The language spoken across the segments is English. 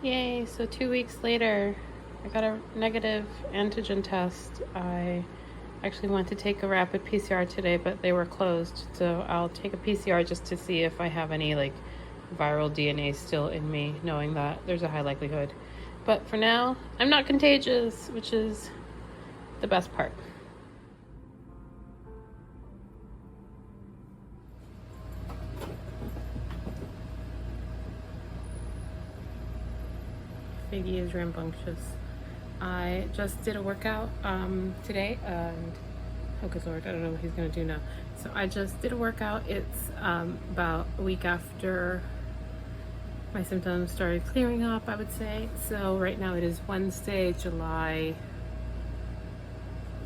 Yay, so 2 weeks later, I got a negative antigen test. I actually went to take a rapid PCR today, but they were closed. So I'll take a PCR just to see if I have any like viral DNA still in me, knowing that there's a high likelihood. But for now, I'm not contagious, which is the best part. Figgy is rambunctious. I just did a workout today, and oh good lord, I don't know what he's gonna do now. So I just did a workout. It's about a week after my symptoms started clearing up, I would say. So right now it is Wednesday, July,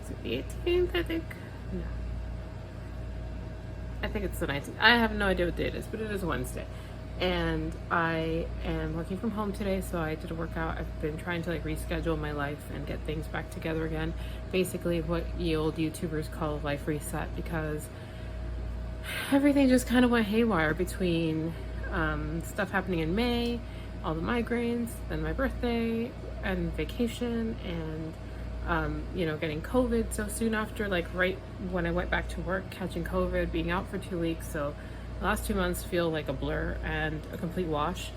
is it the 18th, I think? No. I think it's the 19th. I have no idea what day it is, but it is Wednesday. And I am working from home today, so I did a workout. I've been trying to like reschedule my life and get things back together again. Basically what ye old YouTubers call a life reset, because everything just kind of went haywire between stuff happening in May, all the migraines, then my birthday and vacation, and getting COVID so soon after, like right when I went back to work, catching COVID, being out for 2 weeks. So the last 2 months feel like a blur and a complete wash.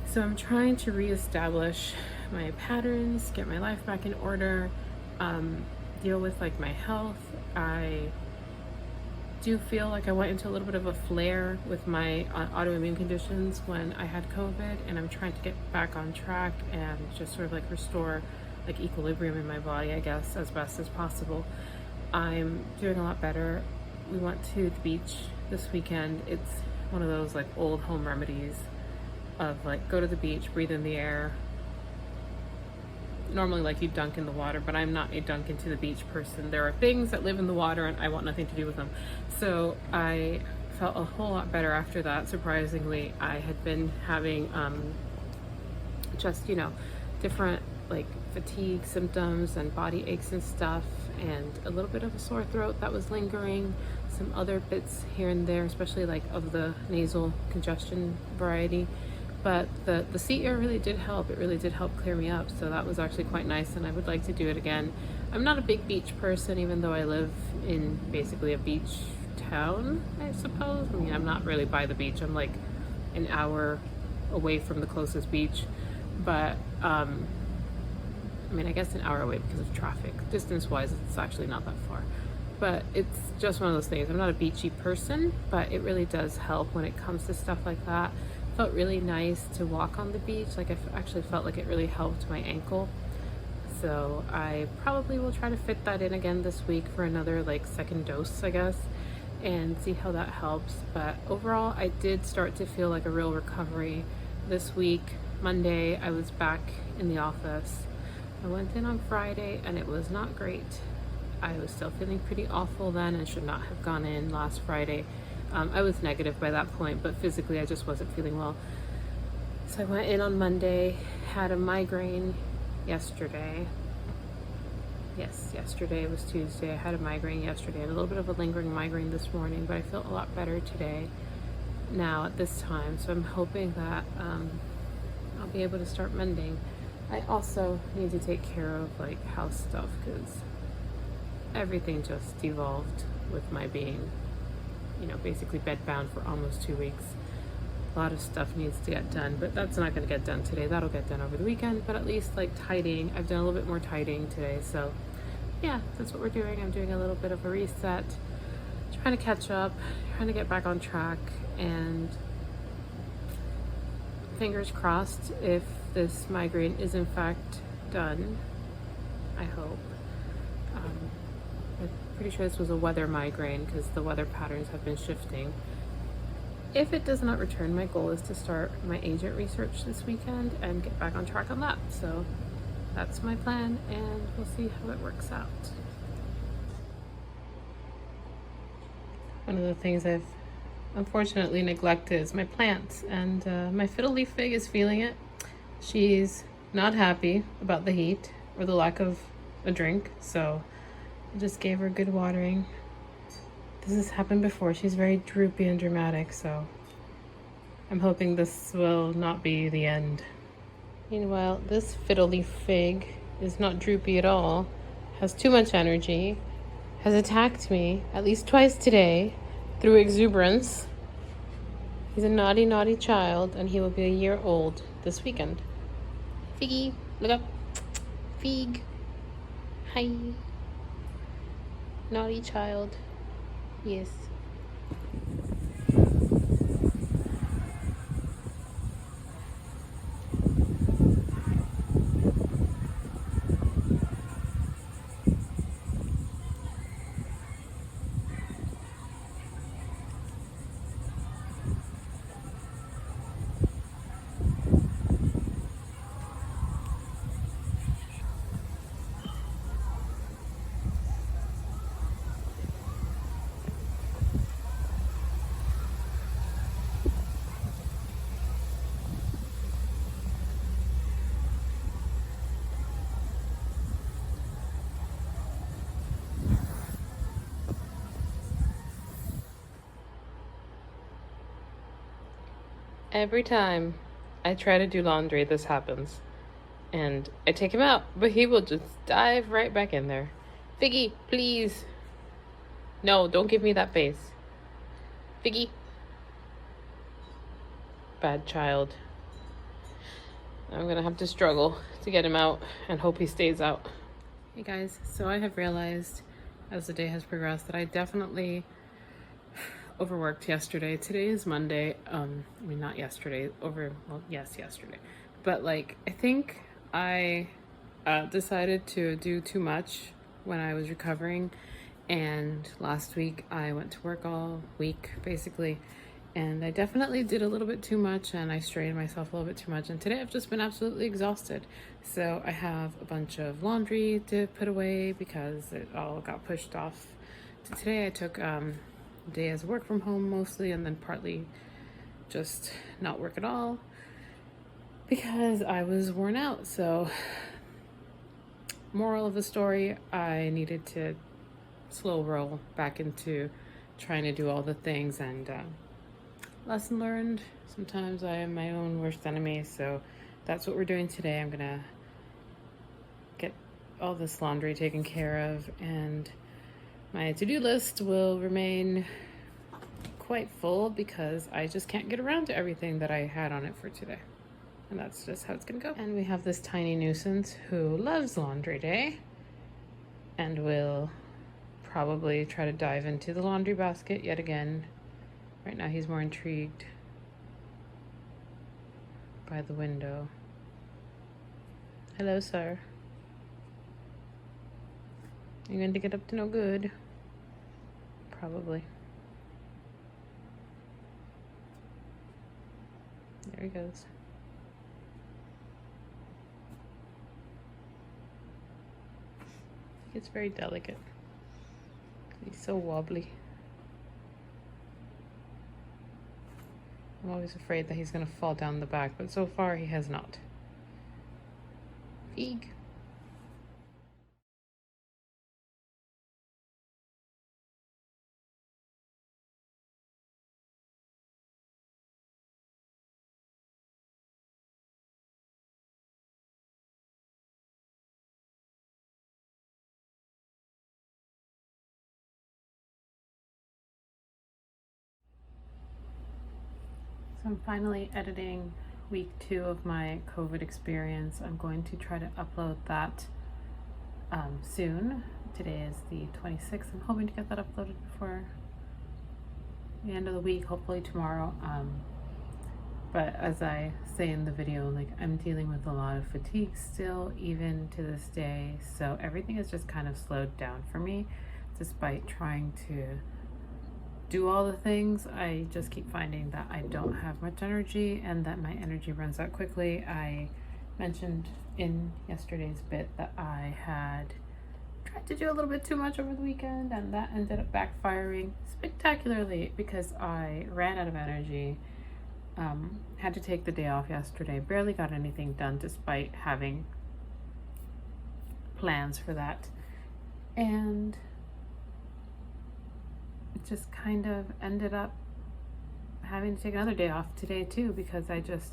So I'm trying to reestablish my patterns, get my life back in order, deal with like my health. I do feel like I went into a little bit of a flare with my autoimmune conditions when I had COVID, and I'm trying to get back on track and just sort of like restore like equilibrium in my body, I guess, as best as possible. I'm doing a lot better. We went to the beach this weekend. It's one of those like old home remedies of like go to the beach, breathe in the air. Normally like you dunk in the water, but I'm not a dunk into the beach person. There are things that live in the water and I want nothing to do with them. So I felt a whole lot better after that. Surprisingly, I had been having just different like fatigue symptoms and body aches and stuff, and a little bit of a sore throat that was lingering, some other bits here and there, especially like of the nasal congestion variety. But the sea air really did help. It really did help clear me up. So that was actually quite nice, and I would like to do it again. I'm not a big beach person, even though I live in basically a beach town, I suppose. I mean, I'm not really by the beach. I'm like an hour away from the closest beach. But I mean, I guess an hour away because of traffic. Distance-wise, it's actually not that far. But it's just one of those things. I'm not a beachy person, but it really does help when it comes to stuff like that. It felt really nice to walk on the beach. Like I actually felt like it really helped my ankle. So I probably will try to fit that in again this week for another like second dose, I guess, and see how that helps. But overall, I did start to feel like a real recovery this week. Monday, I was back in the office. I went in on Friday and it was not great. I was still feeling pretty awful then and should not have gone in last Friday. I was negative by that point, but physically I just wasn't feeling well. So I went in on Monday, had a migraine yesterday. Yes, yesterday was Tuesday. I had a migraine yesterday and a little bit of a lingering migraine this morning, but I feel a lot better today now at this time. So I'm hoping that I'll be able to start mending. I also need to take care of like house stuff because everything just devolved with my being, basically bedbound for almost 2 weeks. A lot of stuff needs to get done, but that's not going to get done today. That'll get done over the weekend, but at least like tidying. I've done a little bit more tidying today. So yeah, that's what we're doing. I'm doing a little bit of a reset, trying to catch up, trying to get back on track, and fingers crossed if this migraine is in fact done. I hope. I'm pretty sure this was a weather migraine because the weather patterns have been shifting. If it does not return, my goal is to start my agent research this weekend and get back on track on that. So that's my plan, and we'll see how it works out. One of the things I've unfortunately neglected is my plants, and my fiddle leaf fig is feeling it. She's not happy about the heat or the lack of a drink, so I just gave her good watering. This has happened before. She's very droopy and dramatic, so I'm hoping this will not be the end. Meanwhile, this fiddly fig is not droopy at all, has too much energy, has attacked me at least twice today through exuberance. He's a naughty, naughty child, and he will be a year old this weekend. Figgy, look up. Fig. Hi. Naughty child. Yes. Every time I try to do laundry, this happens. And I take him out, but he will just dive right back in there. Figgy, please. No, don't give me that face. Figgy. Bad child. I'm gonna have to struggle to get him out and hope he stays out. Hey guys, so I have realized as the day has progressed that I definitely overworked yesterday. Today is Monday. I mean, not yesterday. Yes, yesterday. But like, I think I decided to do too much when I was recovering. And last week I went to work all week, basically. And I definitely did a little bit too much, and I strained myself a little bit too much. And today I've just been absolutely exhausted. So I have a bunch of laundry to put away because it all got pushed off to today. I took day as work from home mostly, and then partly just not work at all because I was worn out. So moral of the story, I needed to slow roll back into trying to do all the things. And lesson learned, sometimes I am my own worst enemy. So that's what we're doing today. I'm gonna get all this laundry taken care of, and my to-do list will remain quite full because I just can't get around to everything that I had on it for today. And that's just how it's gonna go. And we have this tiny nuisance who loves laundry day and will probably try to dive into the laundry basket yet again. Right now he's more intrigued by the window. Hello, sir. You going to get up to no good? Probably. There he goes. It's very delicate. He's so wobbly. I'm always afraid that he's gonna fall down the back, but so far he has not. Fig. So I'm finally editing week 2 of my COVID experience. I'm going to try to upload that soon. Today is the 26th. I'm hoping to get that uploaded before the end of the week, hopefully tomorrow. But as I say in the video, like, I'm dealing with a lot of fatigue still, even to this day. So everything is just kind of slowed down for me, despite trying to do all the things. I just keep finding that I don't have much energy and that my energy runs out quickly. I mentioned in yesterday's bit that I had tried to do a little bit too much over the weekend, and that ended up backfiring spectacularly because I ran out of energy. Had to take the day off yesterday. Barely got anything done despite having plans for that. And it just kind of ended up having to take another day off today too, because I just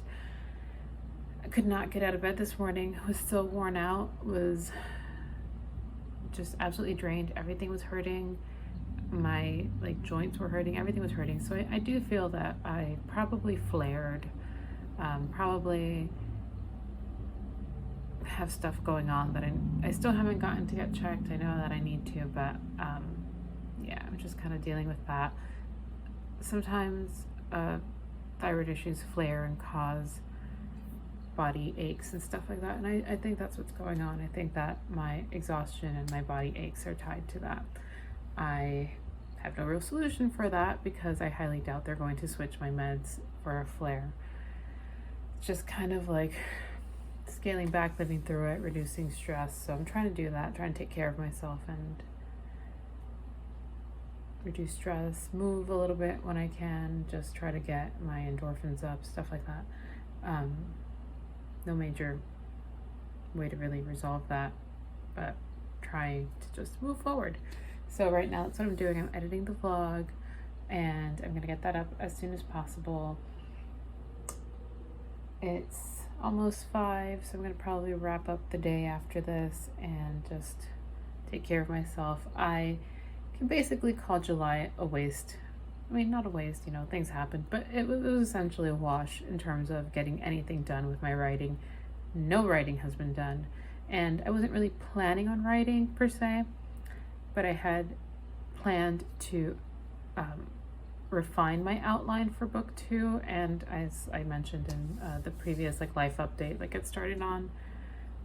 could not get out of bed this morning. Was so worn out, was just absolutely drained. Everything was hurting. My like joints were hurting, everything was hurting. So I do feel that I probably flared, probably have stuff going on that I still haven't gotten to get checked. I know that I need to, but yeah, I'm just kind of dealing with that. Sometimes thyroid issues flare and cause body aches and stuff like that, and I think that's what's going on. I think that my exhaustion and my body aches are tied to that. I have no real solution for that because I highly doubt they're going to switch my meds for a flare. It's just kind of like scaling back, living through it, reducing stress. So I'm trying to do that, trying to take care of myself and reduce stress, move a little bit when I can, just try to get my endorphins up, stuff like that. No major way to really resolve that, but trying to just move forward. So right now that's what I'm doing. I'm editing the vlog and I'm gonna get that up as soon as possible. It's almost 5, so I'm gonna probably wrap up the day after this and just take care of myself. I can basically call July a waste. I mean, not a waste, you know, things happen, but it was essentially a wash in terms of getting anything done with my writing. No writing has been done, and I wasn't really planning on writing per se, but I had planned to refine my outline for book 2, and as I mentioned in the previous like life update, like get started on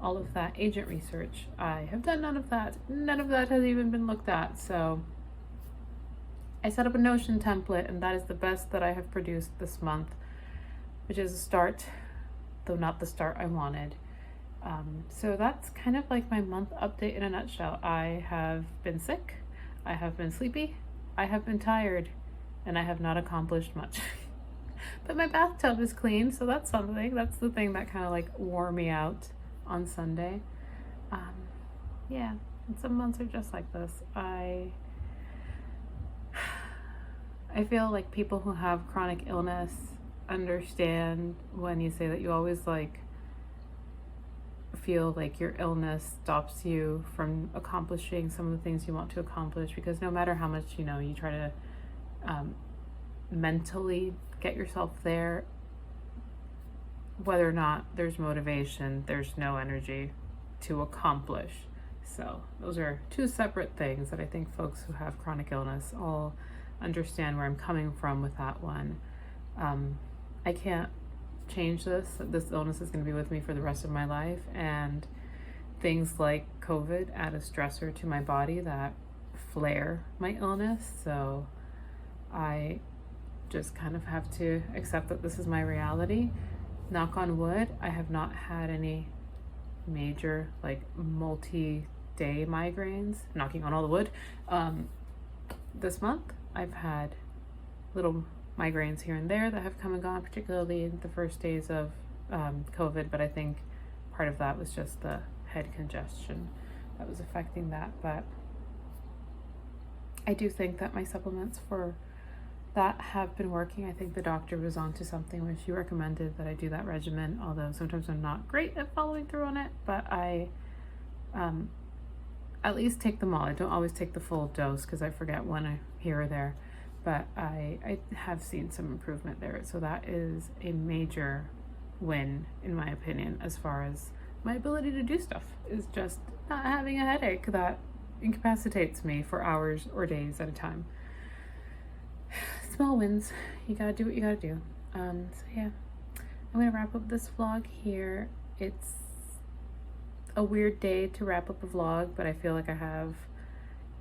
all of that agent research. I have done none of that. None of that has even been looked at. So I set up a Notion template, and that is the best that I have produced this month, which is a start, though not the start I wanted. So that's kind of like my month update in a nutshell. I have been sick, I have been sleepy, I have been tired, and I have not accomplished much. But my bathtub is clean, so that's something. That's the thing that kind of like wore me out on Sunday. Yeah, and some months are just like this. I feel like people who have chronic illness understand when you say that you always like feel like your illness stops you from accomplishing some of the things you want to accomplish, because no matter how much you try to mentally get yourself there, whether or not there's motivation, there's no energy to accomplish. So those are two separate things that I think folks who have chronic illness all understand where I'm coming from with that one. I can't change this. This illness is going to be with me for the rest of my life, and things like COVID add a stressor to my body that flare my illness. So I just kind of have to accept that this is my reality. Knock on wood, I have not had any major like multi-day migraines, knocking on all the wood. This month I've had little migraines here and there that have come and gone, particularly in the first days of COVID, but I think part of that was just the head congestion that was affecting that. But I do think that my supplements for that have been working. I think the doctor was onto something when she recommended that I do that regimen, although sometimes I'm not great at following through on it, but I at least take them all. I don't always take the full dose because I forget one here or there, but I have seen some improvement there. So that is a major win in my opinion, as far as my ability to do stuff, is just not having a headache that incapacitates me for hours or days at a time. Small wins. You gotta do what you gotta do. So yeah, I'm gonna wrap up this vlog here. It's a weird day to wrap up a vlog, but I feel like I have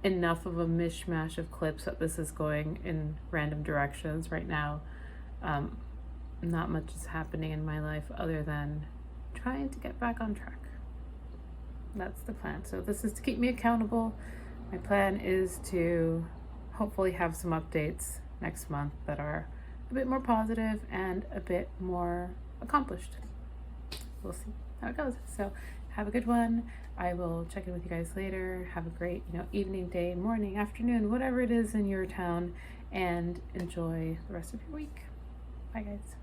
enough of a mishmash of clips that this is going in random directions right now. Not much is happening in my life other than trying to get back on track. That's the plan. So this is to keep me accountable. My plan is to hopefully have some updates next month that are a bit more positive and a bit more accomplished. We'll see how it goes. So have a good one. I will check in with you guys later. Have a great, evening, day, morning, afternoon, whatever it is in your town, and enjoy the rest of your week. Bye guys.